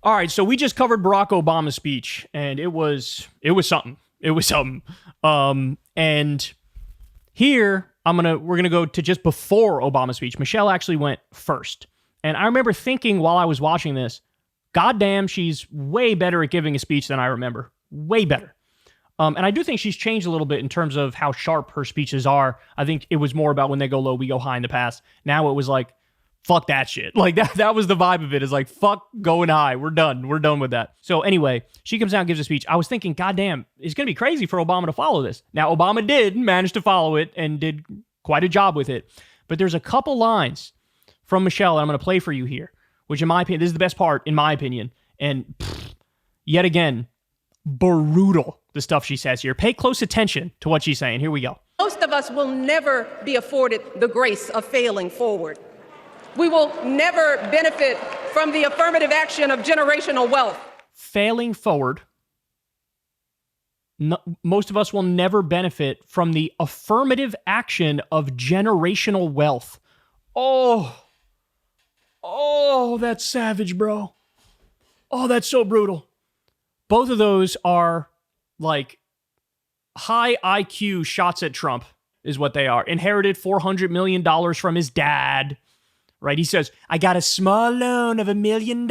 All right, so we just covered Barack Obama's speech, and it was something. It was something. And here we're gonna go to just before Obama's speech. Michelle actually went first, and I remember thinking while I was watching this, goddamn, she's way better at giving a speech than I remember. Way better. And I do think she's changed a little bit in terms of how sharp her speeches are. I think it was more about when they go low, we go high in the past. Now it was like, fuck that shit. Like that was the vibe of it. It's like, fuck going high. We're done. We're done with that. So anyway, she comes out and gives a speech. I was thinking, goddamn, it's going to be crazy for Obama to follow this. Now, Obama did manage to follow it and did quite a job with it. But there's a couple lines from Michelle that I'm going to play for you here, which in my opinion, this is the best part, in my opinion. And yet again, brutal, the stuff she says here. Pay close attention to what she's saying. Here we go. Most of us will never be afforded the grace of failing forward. We will never benefit from the affirmative action of generational wealth. Failing forward. No, most of us will never benefit from the affirmative action of generational wealth. Oh, that's savage, bro. Oh, that's so brutal. Both of those are like high IQ shots at Trump is what they are. Inherited $400 million from his dad. Right? He says, I got a small loan of $1 million.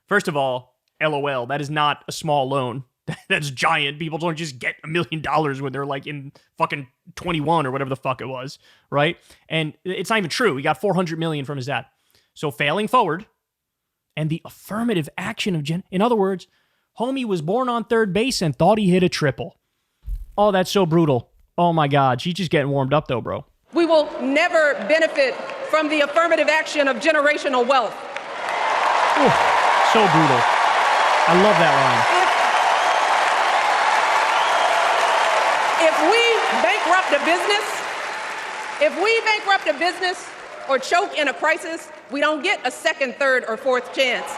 First of all, LOL, that is not a small loan. That's giant. People don't just get $1 million when they're like in fucking 21 or whatever the fuck it was. Right? And it's not even true. He got $400 million from his dad. So failing forward and the affirmative action of in other words, homie was born on third base and thought he hit a triple. Oh, that's so brutal. Oh my God. She's just getting warmed up though, bro. We will never benefit from the affirmative action of generational wealth. Ooh, so brutal. I love that line. If we bankrupt a business or choke in a crisis, we don't get a second, third, or fourth chance.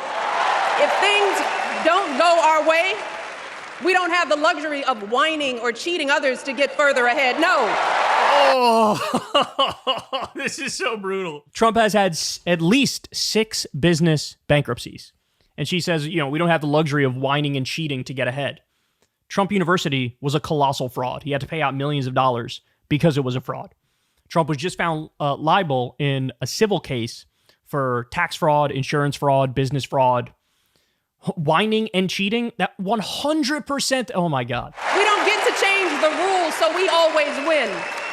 If things don't go our way, we don't have the luxury of whining or cheating others to get further ahead. No. Oh, this is so brutal. Trump has had at least 6 business bankruptcies. And she says, we don't have the luxury of whining and cheating to get ahead. Trump University was a colossal fraud. He had to pay out millions of dollars because it was a fraud. Trump was just found liable in a civil case for tax fraud, insurance fraud, business fraud. Whining and cheating, that 100%, oh my God. We don't get to change the rules, so we always win.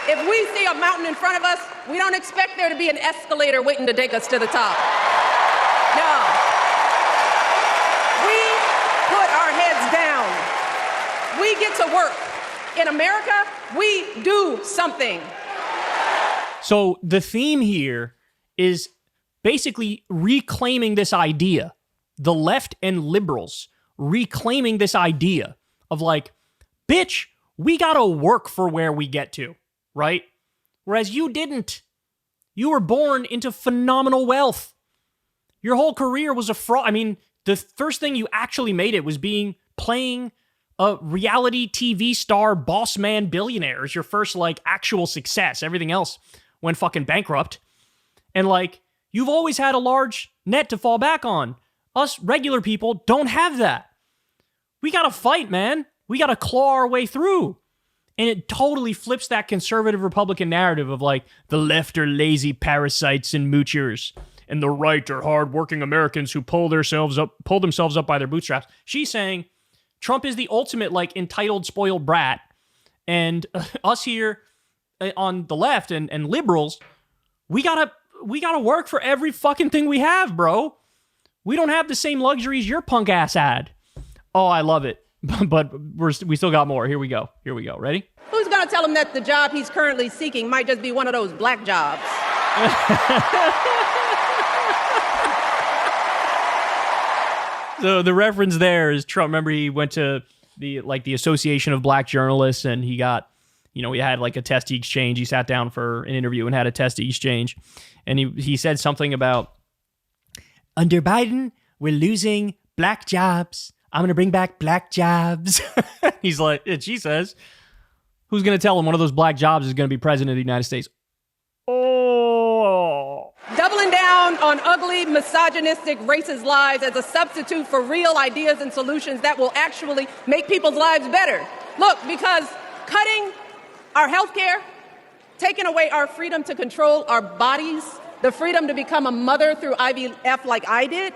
If we see a mountain in front of us, we don't expect there to be an escalator waiting to take us to the top. No. We put our heads down. We get to work. In America, we do something. So the theme here is basically reclaiming this idea. The left and liberals reclaiming this idea of like, bitch, we gotta work for where we get to, right? Whereas you didn't. You were born into phenomenal wealth. Your whole career was a fraud. I mean, the first thing you actually made it was playing a reality TV star boss man billionaire as your first like actual success. Everything else went fucking bankrupt. And like, you've always had a large net to fall back on. Us regular people don't have that. We gotta fight, man. We gotta claw our way through. And it totally flips that conservative Republican narrative of like, the left are lazy parasites and moochers, and the right are hardworking Americans who pull themselves up by their bootstraps. She's saying Trump is the ultimate like entitled, spoiled brat, and us here on the left and liberals, we gotta work for every fucking thing we have, bro. We don't have the same luxuries your punk ass had. Oh, I love it. But we still got more. Here we go. Ready? Who's going to tell him that the job he's currently seeking might just be one of those black jobs? So the reference there is Trump. Remember, he went to the Association of Black Journalists, and he got, he had like a testy exchange. He sat down for an interview and had a testy exchange. And he said something about, under Biden, we're losing black jobs. I'm going to bring back black jobs. He's like, and she says, who's going to tell him one of those black jobs is going to be president of the United States? Oh. Doubling down down on ugly, misogynistic, racist lies as a substitute for real ideas and solutions that will actually make people's lives better. Look, because cutting our health care, taking away our freedom to control our bodies, the freedom to become a mother through IVF like I did,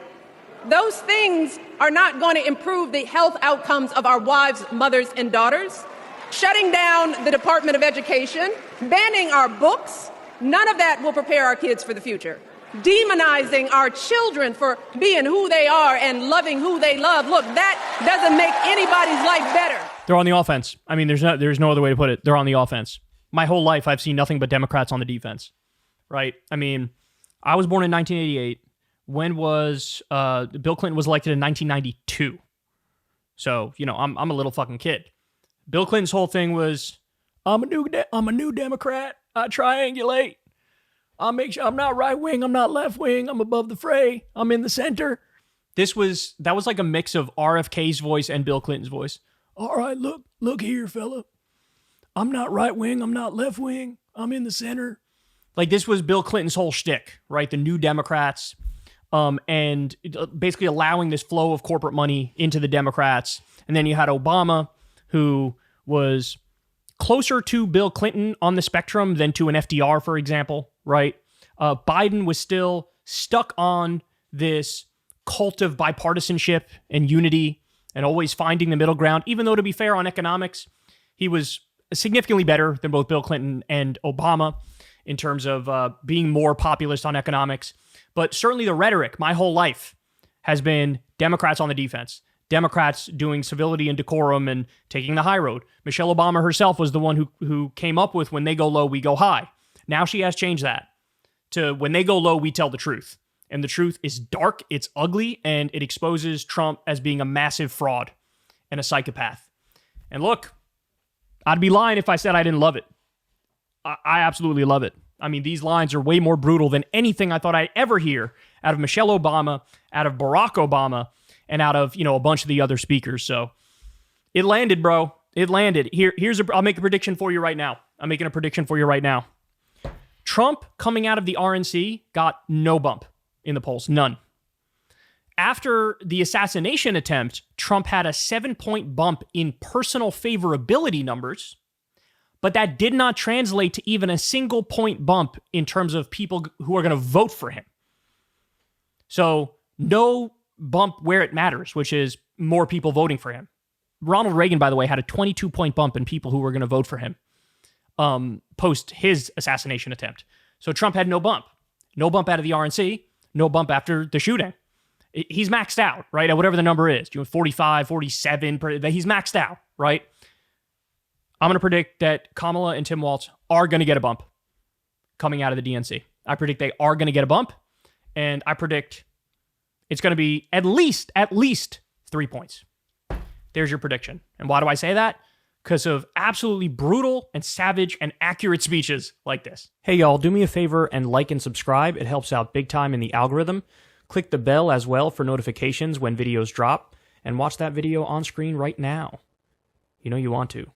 those things are not going to improve the health outcomes of our wives, mothers, and daughters. Shutting down the Department of Education, banning our books, none of that will prepare our kids for the future. Demonizing our children for being who they are and loving who they love. Look, that doesn't make anybody's life better. They're on the offense. I mean, there's no other way to put it. They're on the offense. My whole life, I've seen nothing but Democrats on the defense, right? I mean, I was born in 1988. When was Bill Clinton was elected in 1992? So, you know, I'm a little fucking kid. Bill Clinton's whole thing was, I'm a new Democrat. I triangulate. I'll make sure I'm not right wing. I'm not left wing. I'm above the fray. I'm in the center. That was like a mix of RFK's voice and Bill Clinton's voice. All right, look here, fella. I'm not right wing. I'm not left wing. I'm in the center. Like, this was Bill Clinton's whole shtick, right? The new Democrats, and basically allowing this flow of corporate money into the Democrats. And then you had Obama, who was closer to Bill Clinton on the spectrum than to an FDR, for example, right? Biden was still stuck on this cult of bipartisanship and unity and always finding the middle ground, even though, to be fair, on economics, he was significantly better than both Bill Clinton and Obama in terms of being more populist on economics. But certainly the rhetoric, my whole life, has been Democrats on the defense. Democrats doing civility and decorum and taking the high road. Michelle Obama herself was the one who came up with, when they go low, we go high. Now she has changed that to, when they go low, we tell the truth. And the truth is dark, it's ugly, and it exposes Trump as being a massive fraud and a psychopath. And look, I'd be lying if I said I didn't love it. I absolutely love it. I mean, these lines are way more brutal than anything I thought I'd ever hear out of Michelle Obama, out of Barack Obama, and out of, you know, a bunch of the other speakers. So it landed, bro. It landed. I'll make a prediction for you right now. I'm making a prediction for you right now. Trump, coming out of the RNC, got no bump in the polls. None. After the assassination attempt, Trump had a 7-point bump in personal favorability numbers, but that did not translate to even a single point bump in terms of people who are going to vote for him. So no bump where it matters, which is more people voting for him. Ronald Reagan, by the way, had a 22-point bump in people who were going to vote for him post his assassination attempt. So Trump had no bump. No bump out of the RNC, no bump after the shooting. He's maxed out, right? At whatever the number is, 45, 47, he's maxed out, right? I'm going to predict that Kamala and Tim Walz are going to get a bump coming out of the DNC. I predict they are going to get a bump, and I predict it's going to be at least 3 points. There's your prediction. And why do I say that? Because of absolutely brutal and savage and accurate speeches like this. Hey, y'all, do me a favor and like and subscribe. It helps out big time in the algorithm. Click the bell as well for notifications when videos drop, and watch that video on screen right now. You know you want to.